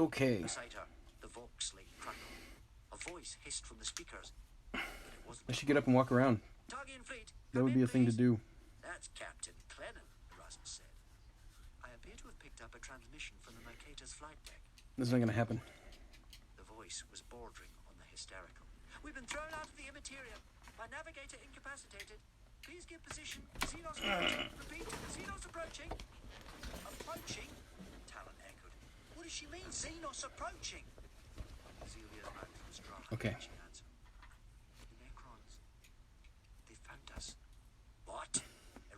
Okay. Beside her, the Vox light crackled. A voice hissed from the speakers, but it wasn't. I should get up and walk around. Target fleet, That would be a thing to do. That's Captain Clennan, Erasmus said. I appear to have picked up a transmission from the Mercator's flight deck. This is not going to happen. The voice was bordering on the hysterical. We've been thrown out of the immaterium. My navigator incapacitated. Please give position. Xenos approaching. Repeat. Xenos approaching. Approaching? Talon echoed. What does she mean, Xenos approaching? Zelia's mouth was dry. Okay. She answered. The Necrons. They found us. What?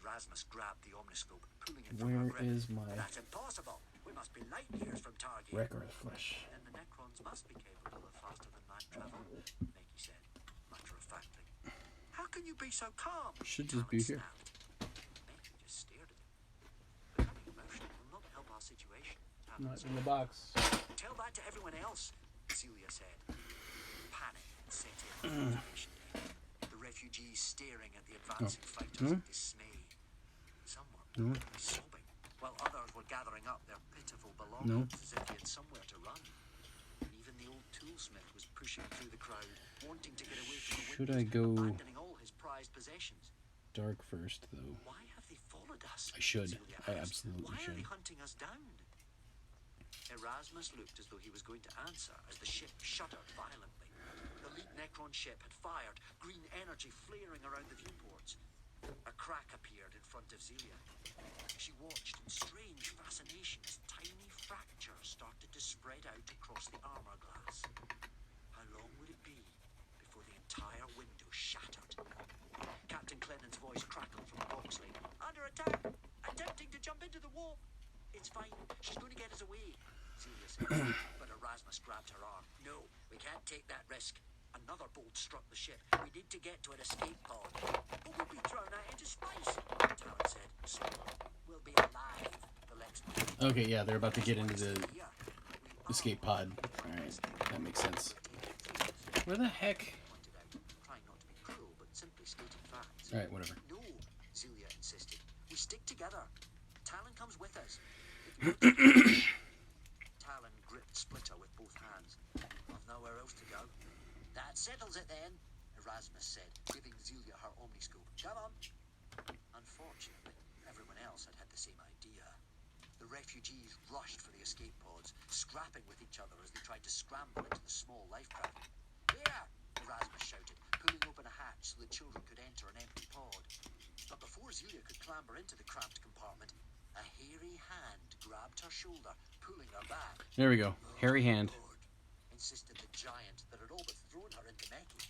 Erasmus grabbed the omniscope, pulling it from her Where grip. is my That's impossible. We must be light years from target. record of flesh? Then the Necrons must be capable of faster than light travel, Maggie said, matter-of-factly. How can you be so calm? Should just be here. Maggie just stared at him. Becoming emotional will not help our situation. Talon Not said. in the box. Tell that to everyone else, Celia said. Panic set in on observation deck. The refugees staring at the advancing fighters in dismay. Some were sobbing, while others were gathering up their pitiful belongings as if they had somewhere to run. Even the old toolsmith was pushing through the crowd, wanting to get away from the Should windows, I go abandoning all his prized possessions. dark first, though? Why have they followed us? I should. Celia I asked. absolutely Why should. are they hunting us down? Erasmus looked as though he was going to answer as the ship shuddered violently. The lead Necron ship had fired, green energy flaring around the viewports. A crack appeared in front of Zelia. She watched in strange fascination as tiny fractures started to spread out across the armor glass. How long would it be before the entire window shattered? Captain Clennan's voice crackled from the box lane. Under attack! Attempting to jump into the warp! It's fine. She's going to get us away, Celia said. But Erasmus grabbed her arm. No, we can't take that risk. Another bolt struck the ship. We need to get to an escape pod. But we'll be thrown out into space, Talon said. So we'll be alive. The Lex. Okay, yeah, they're about to get into the escape pod. Alright, that makes sense. Where the heck? Trying not to be cruel, but simply stating facts. Alright, whatever. No, Zelia insisted. We stick together. Talon comes with us. Talon gripped Splitter with both hands. I've nowhere else to go. That settles it then, Erasmus said, giving Zelia her omniscope. Come on. Unfortunately, everyone else had had the same idea. The refugees rushed for the escape pods, scrapping with each other as they tried to scramble into the small lifecraft. Here, Erasmus shouted, pulling open a hatch so the children could enter an empty pod. But before Zelia could clamber into the cramped compartment, a hairy hand grabbed her shoulder, pulling her back. There we go. Hairy hand. Insisted the giant that had all but thrown her into Meki.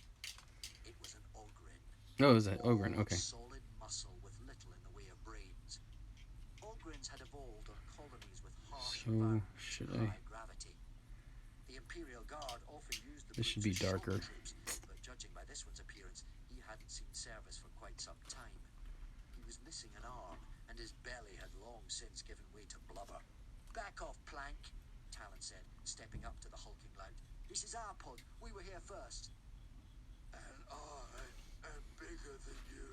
It was an Ogrin. Oh, it was an Ogrin, okay. Solid muscle with little in the way of brains. Ogrins had evolved on colonies with harsh So, environments should and I? high gravity. The Imperial Guard often used the This should brutes be as darker. shock troops, but judging by this one's appearance, he hadn't seen service for quite some time. He was missing an arm, and his belly had long since given way to blubber. Back off, Plank, Talon said, stepping up to the hulking lout. This is our pod. We were here first. And I am bigger than you,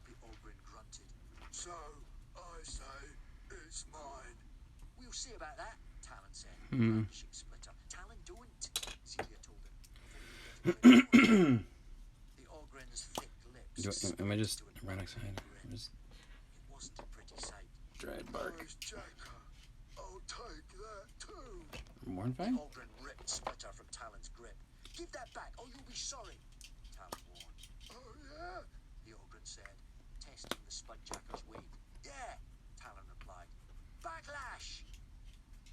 the Ogrin grunted. So, I say, it's mine. We'll see about that, Talon said, brandishing Splitter. Talon, don't, Celia told him. The Ogrin's thick lips. Am I just right outside? Just It wasn't a pretty sight. dried bark. Where's Jacker? I'll take that too. Mournfang? Ogrin ripped Splitter from Talon's grip. Give that back, or you'll be sorry, Talon warned. Oh, yeah? The Ogrin said, testing the Spudjacker's weight. Yeah, Talon replied. Backlash!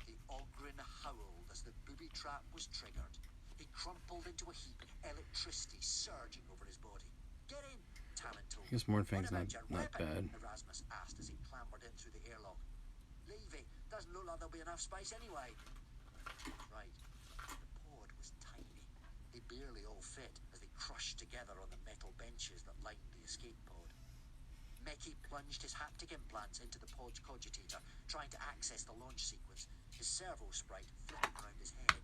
The Ogrin howled as the booby trap was triggered. He crumpled into a heap, electricity surging over his body. Get in, Talon told I guess him. Mournfang's What about not your weapon? bad. Erasmus asked as he clambered in through the airlock. Leave it. Doesn't look like there'll be enough space anyway. Right. The pod was tiny. They barely all fit as they crushed together on the metal benches that lined the escape pod. Meki plunged his haptic implants into the pod's cogitator, trying to access the launch sequence, his servo sprite flipping around his head.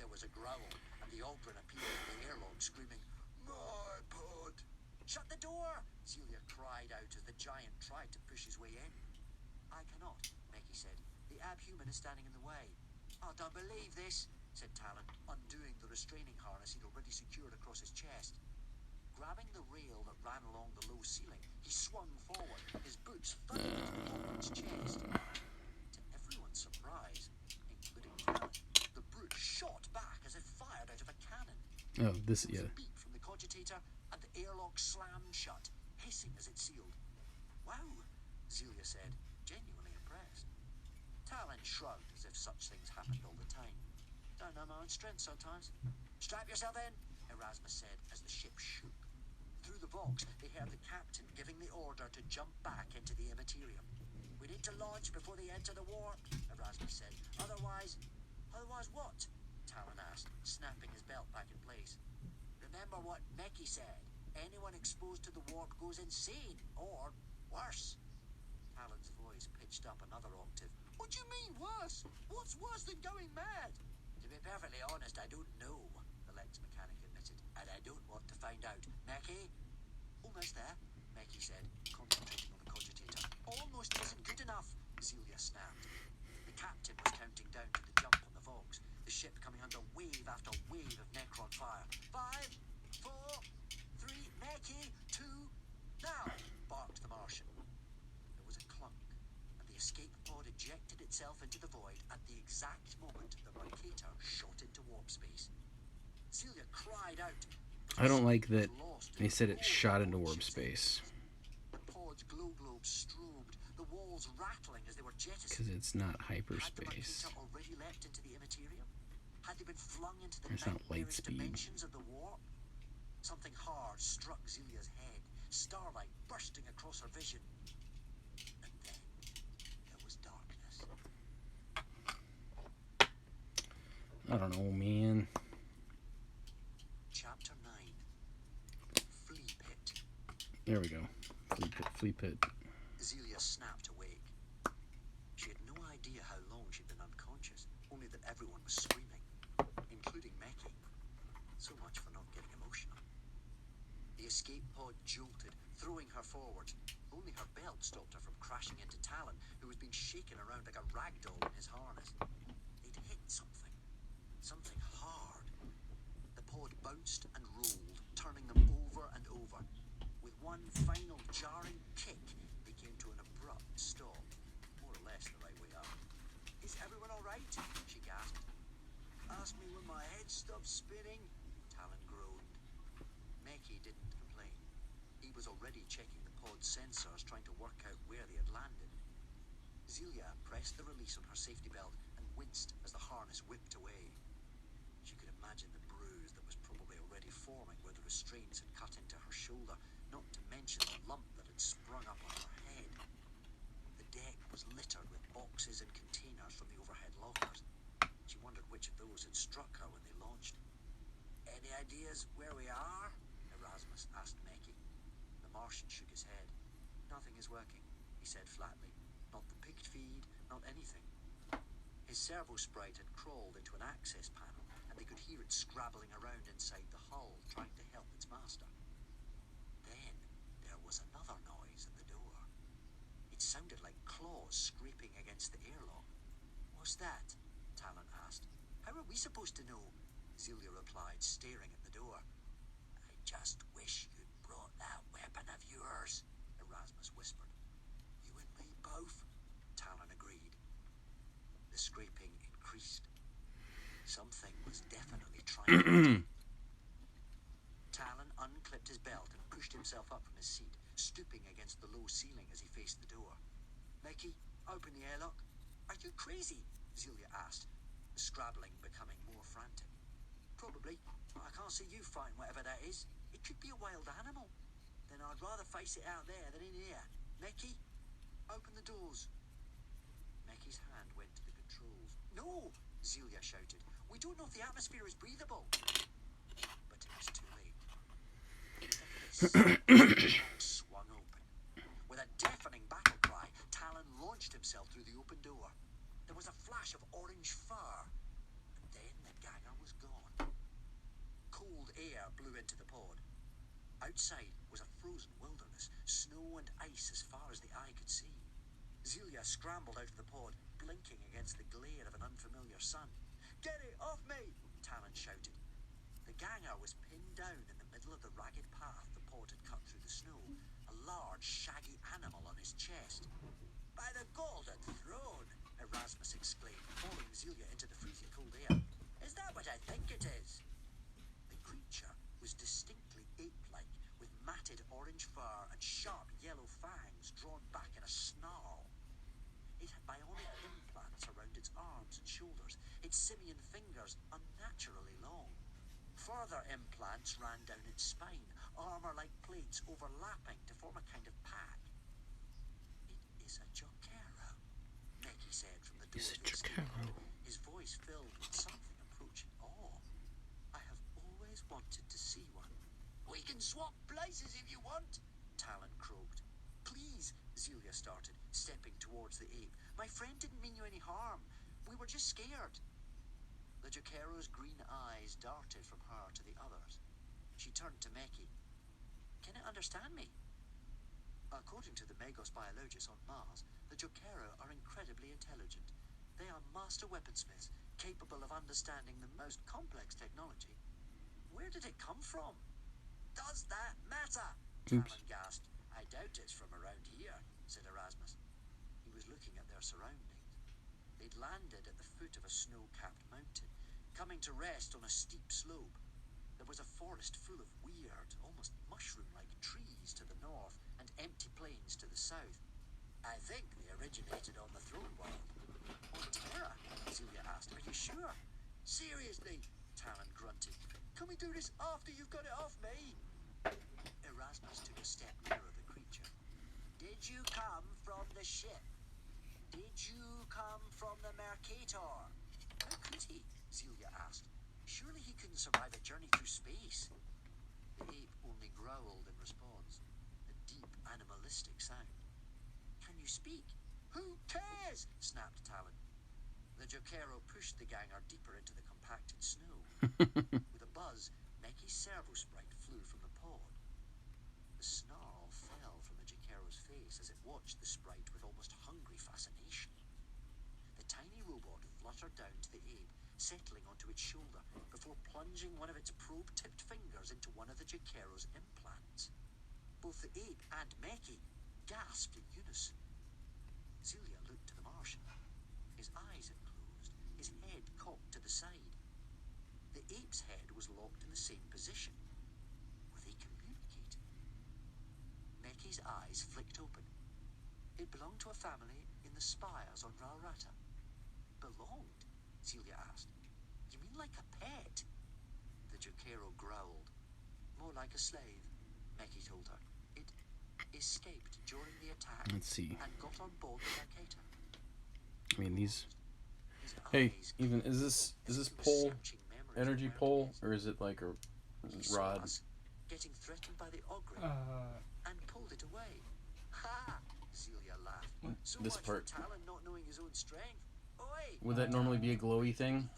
There was a growl, and the Ogrin appeared in the airlock, screaming, My pod! Shut the door! Celia cried out as the giant tried to push his way in. I cannot, Meki said. The abhuman is standing in the way. I don't believe save this, said Talon, undoing the restraining harness he'd already secured across his chest. Grabbing the rail that ran along the low ceiling, he swung forward, his boots thudding into the woman's chest. To everyone's surprise, including Talon, the brute shot back as if fired out of a cannon. Oh, this, yeah. There was a beep from the cogitator, and the airlock slammed shut, hissing as it sealed. Wow, Zelia said, genuinely impressed. Talon shrugged as if such things happened all the time. Don't know my own strength sometimes. Strap yourself in, Erasmus said as the ship shook. Through the box, they heard the captain giving the order to jump back into the immaterium. We need to launch before they enter the warp, Erasmus said. Otherwise what? Talon asked, snapping his belt back in place. Remember what Meki said. Anyone exposed to the warp goes insane, or worse. Talon's voice pitched up another octave. What do you mean, worse? What's worse than going mad? To be perfectly honest, I don't know, the Lex mechanic admitted, and I don't want to find out. Meki? Almost there, Meki said, concentrating on the cogitator. Almost isn't good enough, Zelia snapped. The captain was counting down to the jump on the Vox, the ship coming under wave after wave of Necron fire. 5, 4, 3, Meki, 2, now, barked the Martian. There was a clunk, and the escape pod ejected itself into the void at the exact moment the Mercator shot into warp space. Zelia cried out. I don't like that they said it shot into warp space. The pod's glow globes strobed, the walls rattling as they were jettisoned. Because it's not hyperspace. Had the Mercator already leapt into the immaterium? Had they been flung into the There's not light nightmarish speed. dimensions of the warp? Something hard struck Zelia's head, starlight bursting across her vision. And then there was darkness. I don't know, man. Chapter 9. Flea Pit. There we go. Flea pit. Zelia snapped awake. She had no idea how long she'd been unconscious, only that everyone was screaming, including Meki. So much for not getting emotional. The escape pod jolted, throwing her forward. Only her belt stopped her from crashing into Talon, who was being shaken around like a ragdoll in his harness. They'd hit something. Something hard. The pod bounced and rolled, turning them over and over. With one final jarring kick, they came to an abrupt stop, more or less the right way up. Is everyone all right? She gasped. Ask me when my head stops spinning, Talon groaned. Meki didn't complain. He was already checking the pod's sensors, trying to work out where they had landed. Zelia pressed the release on her safety belt and winced as the harness whipped away. She could imagine the bruise that was probably already forming where the restraints had cut into her shoulder, not to mention the lump that had sprung up on her head. The deck was littered with boxes and containers from the overhead lockers. She wondered which of those had struck her when they launched. Any ideas where we are? Erasmus asked Meki. The Martian shook his head. Nothing is working, he said flatly. Not the picked feed, not anything. His servo sprite had crawled into an access panel, and they could hear it scrabbling around inside the hull, trying to help its master. Then there was another noise at the door. It sounded like claws scraping against the airlock. What's that? Talon asked. How are we supposed to know? Zelia replied, staring at the door. I just wish you'd brought that weapon of yours, Erasmus whispered. You and me both, Talon agreed. The scraping increased. Something was definitely trying to... Talon unclipped his belt and pushed himself up from his seat, stooping against the low ceiling as he faced the door. Meki, open the airlock. Are you crazy? Zelia asked, the scrabbling becoming more frantic. Probably, but I can't see you fighting whatever that is. It could be a wild animal. Then I'd rather face it out there than in here. Meki, open the doors. Meki's hand went to the controls. No, Zelia shouted. We don't know if the atmosphere is breathable. But it was too late. Swung open. With a deafening battle cry, Talon launched himself through the open door. There was a flash of orange fur, and then the ganger was gone. Cold air blew into the pod. Outside was a frozen wilderness, snow and ice as far as the eye could see. Zelia scrambled out of the pod, blinking against the glare of an unfamiliar sun. Get off me! Talon shouted. The ganger was pinned down in the middle of the ragged path the pod had cut through the snow, a large, shaggy animal on his chest. By the golden throne! Erasmus exclaimed, following Zelia into the freezing cold air. Is that what I think it is? The creature was distinctly ape-like, with matted orange fur and sharp yellow fangs drawn back in a snarl. It had bionic implants around its arms and shoulders, its simian fingers unnaturally long. Further implants ran down its spine, armor-like plates overlapping to form a kind of pack. It is a Jokero, Mickey said from the door of the escape pod, his voice filled with something approaching awe. I have always wanted to see one. We can swap places if you want, Talon croaked. Please, Zelia started, stepping towards the ape. My friend didn't mean you any harm. We were just scared. The Jokero's green eyes darted from her to the others. She turned to Meki. Can it understand me? According to the Magos biologists on Mars, the Jokero are incredibly intelligent. They are master weaponsmiths, capable of understanding the most complex technology. Where did it come from? Does that matter? Talon gasped. I doubt it's from around here, said Erasmus. He was looking at their surroundings. They'd landed at the foot of a snow-capped mountain, coming to rest on a steep slope. There was a forest full of weird, almost mushroom-like trees to the north and empty plains to the south. I think they originated on the throne world. On Terra? Zelia asked. Are you sure? Seriously, Talon grunted. Can we do this after you've got it off me? Erasmus took a step nearer the creature. Did you come from the ship? Did you come from the Mercator? How could he? Zelia asked. Surely he couldn't survive a journey through space. The ape only growled in response, a deep animalistic sound. Can you speak? Who cares? Snapped Talon. The Jokero pushed the ganger deeper into the compacted snow. With a buzz, Meki's servo sprite flew from the pod. The snarl fell from the Jokero's face as it watched the sprite with almost hungry fascination. The tiny robot fluttered down to the ape, settling onto its shoulder before plunging one of its probe-tipped fingers into one of the Jokero's implants. Both the ape and Meki gasped in unison. Zelia looked to the Martian. His eyes had closed, his head cocked to the side. The ape's head was locked in the same position. Were they communicating? Meki's eyes flicked open. It belonged to a family in the spires on Ralrata. Belonged? Zelia asked. You mean like a pet? The Jokero growled. More like a slave, Meki told her. It escaped during the attack. Let's see. And got on board the Mercator. I mean, these. Hey, even is this pole energy pole, or is it like a rod? Getting threatened by the ogre and pulled it away. Ha! Zelia laughed. So This much part. for Talon not knowing his own strength. Oi! Would that normally be a glowy thing,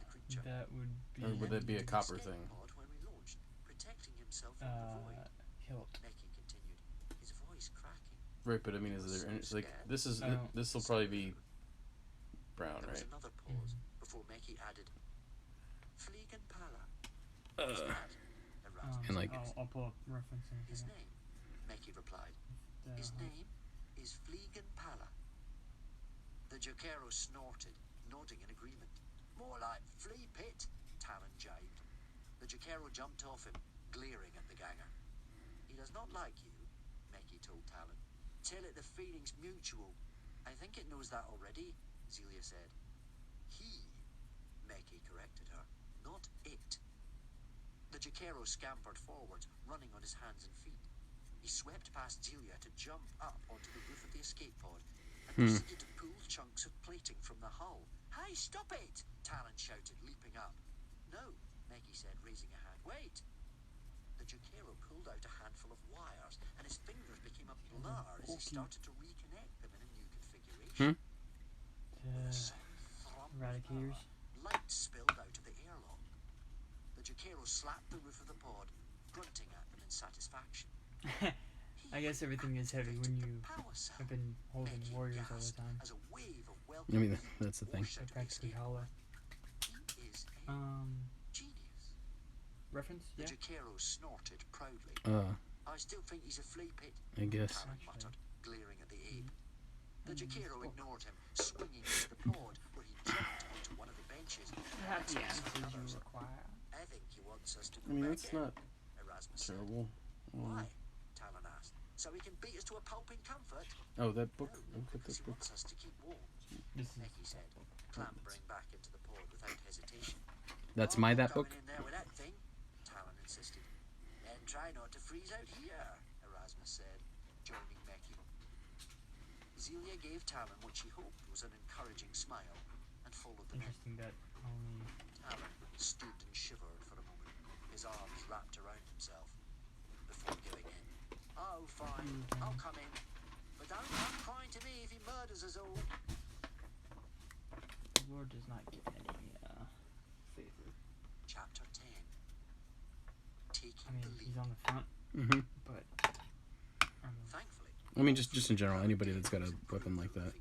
That would be. or would that be a copper thing? When we launched, protecting himself from the void. Hilt. Meki continued, his voice cracking. Right, but I mean, is there? It's like this is Oh. this will probably be brown, There was right? another pause before Meki added, Fliegenpala. What's that? Erasmus And like- asked. I'll pull up reference. in a His second. name, Meki replied. Uh, His name is Fliegenpala. The Jokero snorted, nodding in agreement. More like flea pit, Talon jibed. The Jokero jumped off him, glaring at the ganger. He does not like you, Meki told Talon. Tell it the feeling's mutual. I think it knows that already, Zelia said. He, Meki corrected her, not it. The Jokero scampered forwards, running on his hands and feet. He swept past Zelia to jump up onto the roof of the escape pod and proceeded to pull chunks of plating from the hull. Hey, stop it! Talon shouted, leaping up. No, Meki said, raising a hand. Wait! The Jokero pulled out a handful of wires, and his fingers became a blur as he started to reconnect them in a new configuration. With a sudden thrum of Eradicators. power, light spilled out of the airlock. The Jokero slapped the roof of the pod, grunting at them in satisfaction. I guess everything is heavy when you have been holding Meki warriors all the gasped time. as a wave of I mean, welcome that's the thing. washed They're out of the practically escape hollow. pod. He is a reference? The Yeah. Jaquero snorted proudly. I still think he's a flea pit, guess. Talon muttered, glaring at the ape. The Jaquero ignored him, swinging into the pod, where he jumped onto one of the benches. Happy answers you require. I think he wants us to I go mean, back that's in, not Erasmus terrible. said. Why? Talon asked. So he can beat us to a pulping comfort? Oh, that book. No, Look at because that he book. wants us to keep warm, This is Becky said, clambering back into the pod without hesitation. That's Oh, my not that book. going in there with that thing, Talon insisted. And try not to freeze out here, Erasmus said, joining Becky. Zelia gave Talon what she hoped was an encouraging smile and followed them in. interesting that only. Talon stood and shivered for a moment, his arms wrapped around himself, before giving in. Oh, fine, I'll come in. But don't come crying to me if he murders us all. The Lord does not give any favor. Chapter 10. Taking I mean, the lead. he's on the front, Mm-hmm. but Thankfully, I mean, just in general, anybody that's got a weapon like that.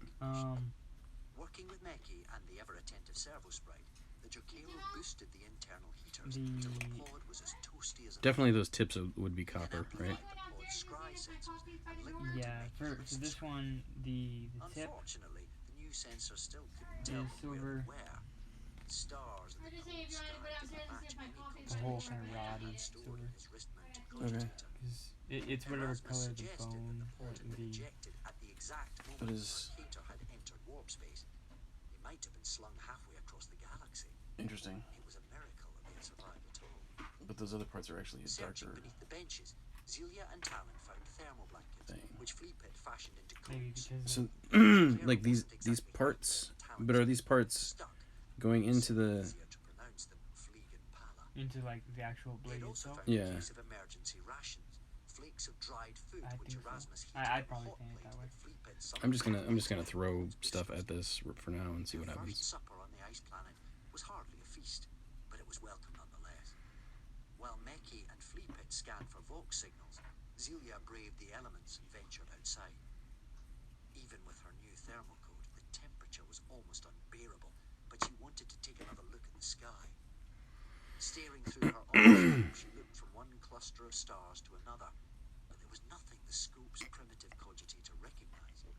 working with Meki and the ever-attentive servo sprite, the Jaquero boosted the internal heaters The- until the pod was as toasty as an Definitely those tips would be copper, right? the pod's scry sensors and linked them to yeah, Meki's for wrists. this one, the tip Unfortunately, the new sensor still couldn't is tell them silver. where they were. Stars in the cold sky didn't match any The whole constellation kind of rod Meki had is stored silver. in his wrist-mounted Okay. cogitator. because it's whatever Erasmus color the suggested that bone, the or pod had been the ejected at the exact moment But the is- Mercator had entered warp space. It might have been slung halfway across the galaxy. Interesting. It was a miracle that they had survived at all. But those other parts are actually Searching darker. beneath the benches, Zelia and Talon found thermal blankets, Dang. which Flea Pit fashioned into maybe cones. because So, Jaquero like these wasn't exactly parts, happy with Talon's but are these parts stuck. going into the? Easier to pronounce them Fleegan Pala. into like the actual They blade had also itself. found Yeah. a case of emergency rations, flakes of dried food I which think so. Erasmus heated I'd on a probably hot paint it plate that way. that Flea Pit I'm just summoned gonna to throw Pod's stuff mistress. at this for now and see what Their first happens. supper on the ice planet was hardly a feast, but it was welcome nonetheless. While Meki and Flea Pit scanned for Vox signals, Zelia braved the elements and ventured outside. Even with her new thermal code, the temperature was almost unbearable, but she wanted to take another look at the sky. Staring through her oscilloscope, she looked from one cluster of stars to another, but there was nothing the scope's primitive cogitator recognized.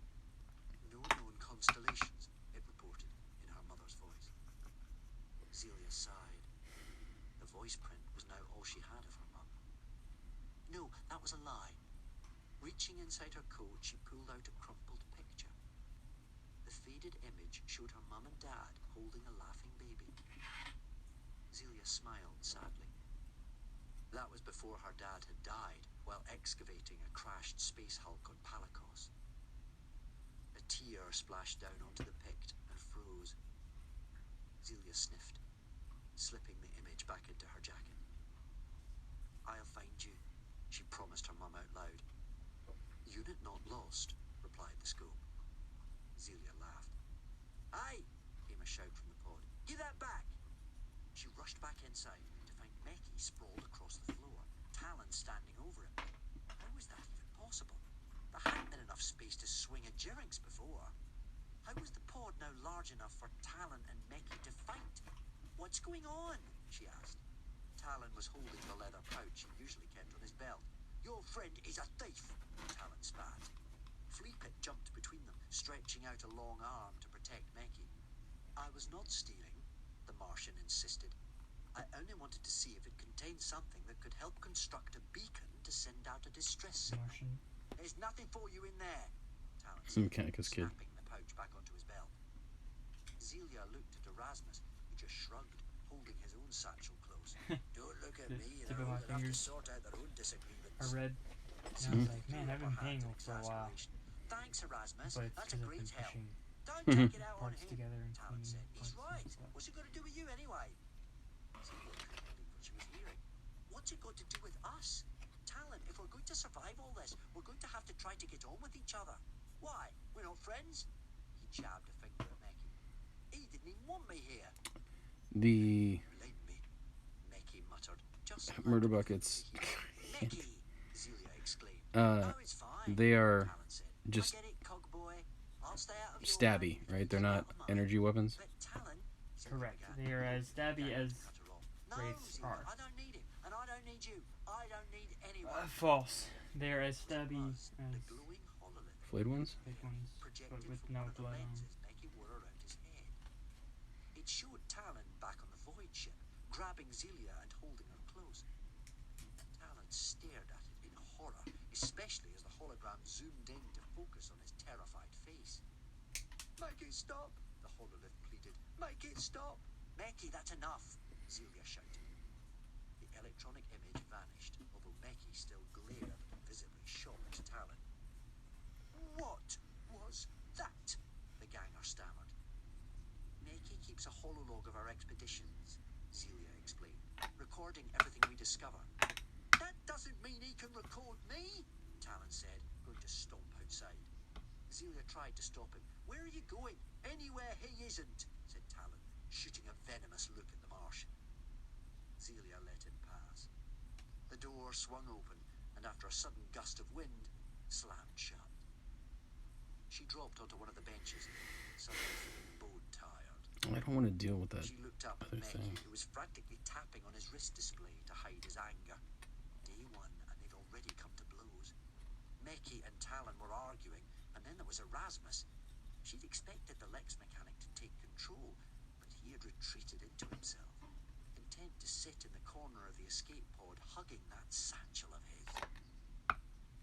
No known constellations, it reported in her mother's voice. Zelia sighed. The voice print was now all she had of her mum. No, that was a lie. Reaching inside her coat, she pulled out a crumpled picture. The faded image showed her mum and dad holding a laughing baby. Zelia smiled sadly. That was before her dad had died while excavating a crashed space hulk on Palikos. A tear splashed down onto the pict and froze. Zelia sniffed, slipping the image back into her jacket. I'll find you, she promised her mum out loud. Unit not lost, replied the scope. Zelia laughed. Aye, came a shout from the pod. Give that back! She rushed back inside to find Meki sprawled across the floor, Talon standing over him. How was that even possible? There hadn't been enough space to swing a Jyrix before. How was the pod now large enough for Talon and Meki to fight? What's going on? She asked. Talon was holding the leather pouch he usually kept on his belt. Your friend is a thief, Talon spat. Flea Pit jumped between them, stretching out a long arm to protect Meki. I was not stealing, the Martian insisted. I only wanted to see if it contained something that could help construct a beacon to send out a distress signal. Martian. There's nothing for you in there, Talon Some said, Mechanicus kid. snapping the pouch back onto his belt. Zelia looked at Erasmus, who just shrugged, holding his own satchel close. Don't look at The me, tip of my they'll have to fingers sort out their own disagreements. I read. And I was like, man, I've been paying for a while, Thanks, Erasmus. but it's That's a because I've great been help. pushing Don't take it out on parts him, together and Talon cleaning said. He's parts right. and stuff. What's it got to do with you anyway? Zelia couldn't believe what she was hearing. What's it got to do with us? Talon, if we're going to survive all this, we're going to have to try to get on with each other. Why? We're not friends? He jabbed a finger at Meki. He didn't even want me here. The Blame me, Meki muttered. Just murder like buckets. Meki, Zelia exclaimed. Uh, Oh, it's fine, they are Talon said. just I get it, Cogboy. I'll stay out of your stabby, way. right? They're Keep not out of mine. energy weapons. But Talon, Zelia Correct. began. They are as stabby as Cut her off. No, wraiths Zelia, are. I don't need it, and don't need you. I don't need anyone. False. They're as stabby Was as the glowing hololith Flayed ones? big ones, but projected with from no one of the blood on. lenses Becky wore around his head. It showed Talon back on the void ship, grabbing Zelia and holding her close. Talon stared at it in horror, especially as the hologram zoomed in to focus on his terrified face. Make it stop, the hololith pleaded. Make it stop. Becky, that's enough, Zelia shouted. The electronic image vanished, although Becky still glared, visibly shocked Talon. What was that? The ganger stammered. Becky keeps a hololog of our expeditions, Zelia explained, recording everything we discover. That doesn't mean he can record me, Talon said, going to stomp outside. Zelia tried to stop him. Where are you going? Anywhere he isn't, said Talon, shooting a venomous look at the Martian. Zelia let him pass. The door swung open, and after a sudden gust of wind, slammed shut. She dropped onto one of the benches, suddenly feeling bone tired. I don't want to deal with that She looked up at other Becky, thing. who was frantically tapping on his wrist display to hide his anger. Day one, and they'd already come to blows. Becky and Talon were arguing, and then there was Erasmus. She'd expected the Lex mechanic to take control, but he had retreated into himself, intent to sit in the corner of the escape pod, hugging that satchel of his.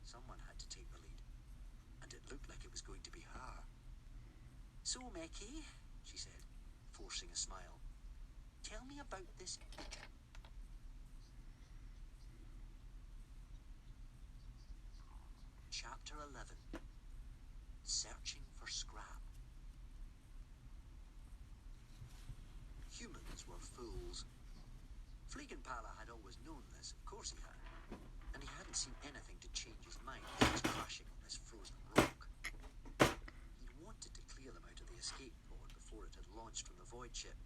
Someone had to take the lead, and it looked like it was going to be her. So, Becky, she said, forcing a smile, tell me about this beacon. Chapter 11. Searching for scrap. Humans were fools. Fliegenpala had always known this, of course he had, and he hadn't seen anything to change his mind since crashing on this frozen rock. He'd wanted to clear them out of the escape pod before it had launched from the void ship,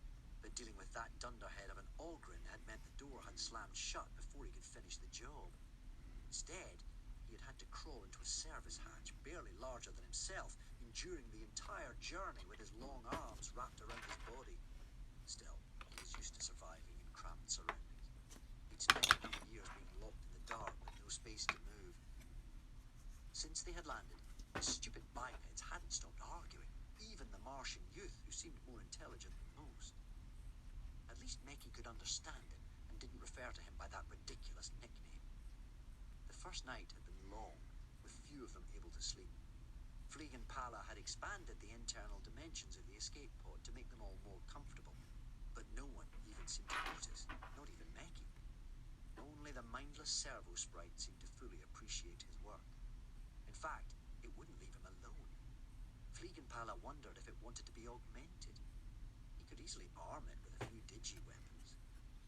but dealing with that dunderhead of an Ogren had meant the door had slammed shut before he could finish the job. Instead, he had had to crawl into a service hatch barely larger than himself, enduring the entire journey with his long arms wrapped around his body. Still, he was used to surviving in cramped surroundings. He'd spent a few years being locked in the dark with no space to move. Since they had landed, the stupid bipeds hadn't stopped arguing, even the Martian youth who seemed more intelligent than most. At least Meki could understand him and didn't refer to him by that ridiculous nickname. The first night had been long, with few of them able to sleep. Fliegenpala had expanded the internal dimensions of the escape pod to make them all more comfortable, but no one even seemed to notice, not even Meki. Only the mindless servo sprite seemed to fully appreciate his work. In fact, it wouldn't leave him alone. Fliegenpala wondered if it wanted to be augmented. He could easily arm it with a few digi-weapons,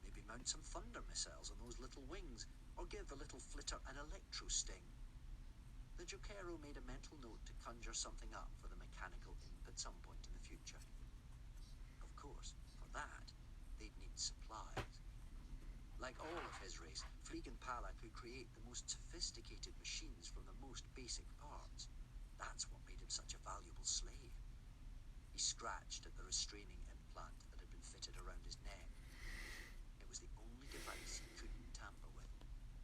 maybe mount some thunder missiles on those little wings, or give the little flitter an electro sting. The Jokero made a mental note to conjure something up for the mechanical imp at some point in the future. Of course, for that, they'd need supplies. Like all of his race, Fliegenpala could create the most sophisticated machines from the most basic parts. That's what made him such a valuable slave. He scratched at the restraining implant that had been fitted around his neck. It was the only device he couldn't tamper with,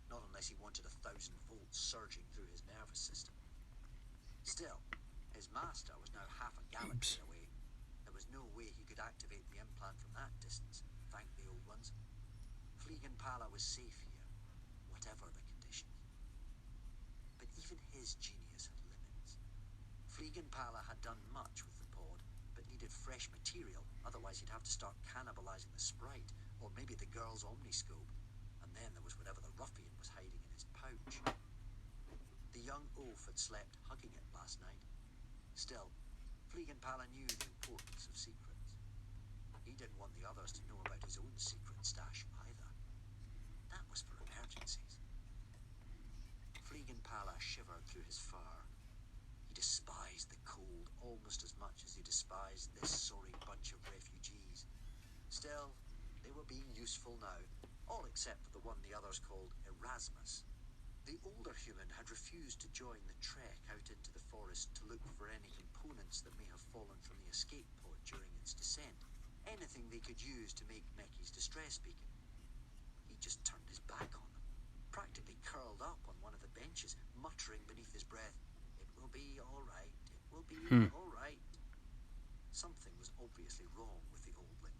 not unless he wanted 1,000 volts surging through his nervous system. Still, his master was now half a galaxy away. There was no way he could activate the implant from that distance, thank the old ones. Fliegenpala was safe here, whatever the conditions. But even his genius had limits. Fliegenpala had done much with the pod, but needed fresh material, otherwise he'd have to start cannibalizing the sprite, or maybe the girl's omniscope, and then there was whatever the ruffian was hiding in his pouch. The young oaf had slept hugging it last night. Still, Fliegenpala knew the importance of secrets. He didn't want the others to know about his own secret stash either. That was for emergencies. Fliegenpala shivered through his fur. He despised the cold almost as much as he despised this sorry bunch of refugees. Still, they were being useful now, all except for the one the others called Erasmus. The older human had refused to join the trek out into the forest to look for any components that may have fallen from the escape pod during its descent, anything they could use to make Meki's distress beacon. He just turned his back on them. practically curled up on one of the benches, muttering beneath his breath, "It will be all right, it will be all right." Something was obviously wrong with the oldling.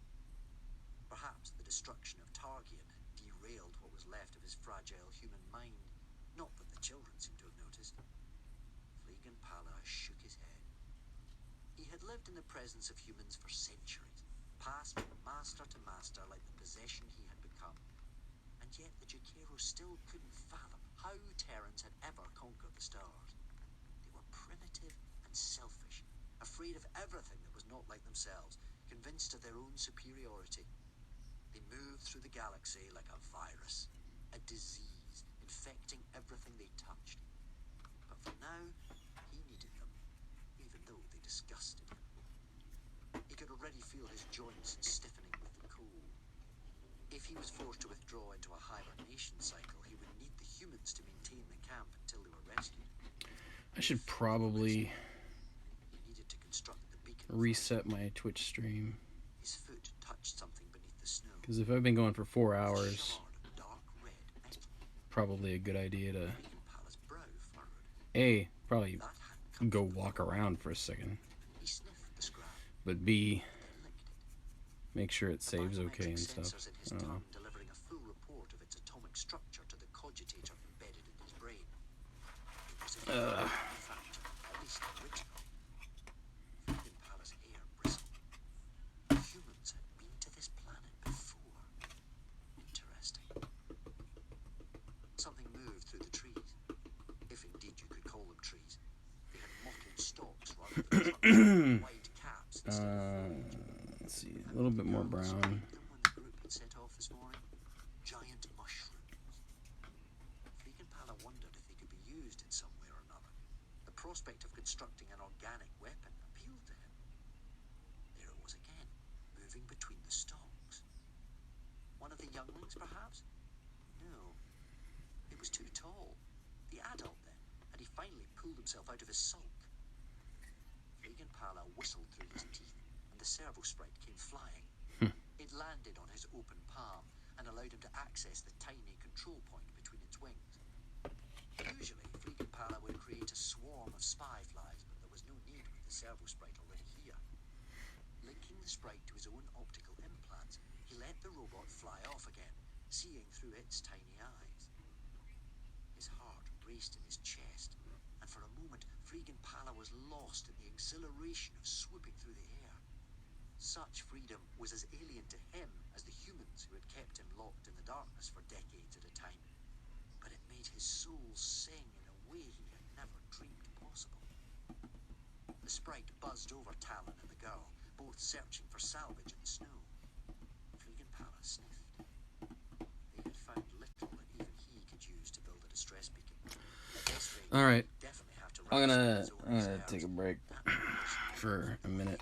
Perhaps the destruction of Targian derailed what was left of his fragile human mind. Not that the children seemed to have noticed. Fleegan Pala shook his head. He had lived in the presence of humans for centuries, passed from master to master like the possession he had become. And yet the Jaqueros still couldn't fathom how Terrans had ever conquered the stars. They were primitive and selfish, afraid of everything that was not like themselves, convinced of their own superiority. They moved through the galaxy like a virus, a disease, infecting everything they touched. But for now, he needed them, even though they disgusted him. He could already feel his joints stiffening with the cold. If he was forced to withdraw into a hibernation cycle, he would need the humans to maintain the camp until they were rescued. I should probably He needed to construct the beacon. reset my Twitch stream. His foot touched something beneath the snow. Because if I've been going for 4 hours, Shard of dark red metal. probably a good idea to Fleegan Pala's brow furrowed. probably That hadn't come go from walk before. around for a second. He sniffed the scrap, But B, then licked it. make sure it saves The okay and biometric stuff. sensors in his I don't know. tongue delivering a full report of its atomic structure to the cogitator embedded in his brain. It was a artifact, at least original. Fleegan Pala's hair bristled. Humans had been to this planet before. Interesting. Something moved through the trees, if indeed you could call them trees. They had mottled stalks rather than trunks, wide caps instead of Let's see, a little bit more brown. When the group had set off this morning, giant mushrooms. Fleegan Pala wondered if they could be used in some way or another. The prospect of constructing an organic weapon appealed to him. There it was again, moving between the stalks. One of the younglings, perhaps? No. It was too tall. The adult, then, and he finally pulled himself out of his sulk. Fleegan Pala whistled through his teeth, and the servo sprite came flying. It landed on his open palm and allowed him to access the tiny control point between its wings. Usually, Fleegan Pala would create a swarm of spy flies, but there was no need with the servo sprite already here. Linking the sprite to his own optical implants, he let the robot fly off again, seeing through its tiny eyes. His heart raced in his chest, and for a moment, Fleegan Pala was lost in the exhilaration of swooping through the air. Such freedom was as alien to him as the humans who had kept him locked in the darkness for decades at a time. But it made his soul sing in a way he had never dreamed possible. The sprite buzzed over Talon and the girl, both searching for salvage in the snow. Fleegan Pala sniffed. They had found little that even he could use to build a distress beacon. At this rate, All right, he'd definitely have to I'm rise gonna to his own reserves. take a break That was for a minute.